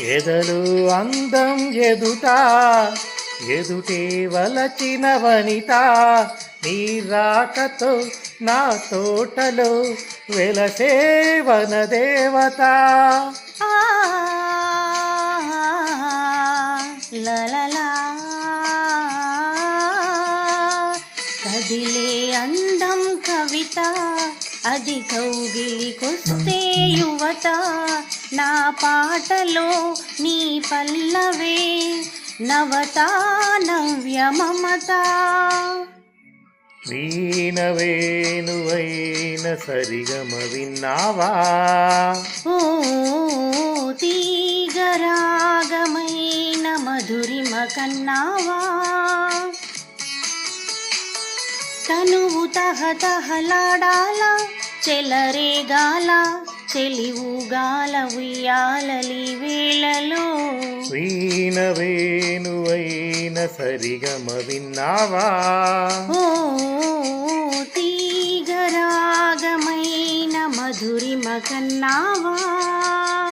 ఎదలు అందం ఎదుటే వలచిన వనిత నీ రాకతో నా తోటలో వెలసే వనదేవత. లలలా కదిలే అందం కవిత, అది కౌగిలికొస్తే యువత. నా పాటలో నీ పల్లవే నవత నవ్య మమత. వీణ వేణువైన సరిగమ విన్నావా? ఓ తీగరాగమైన మధురిమ కన్నావా? తనువు తహతహలాడాల చెలరేగాల చెలివుగాల ఉయ్యాలలి వేళలో. వీణ వేణువైన సరిగమ విన్నావా? ఓ తీగరాగమైన మధురిమ కన్నావా?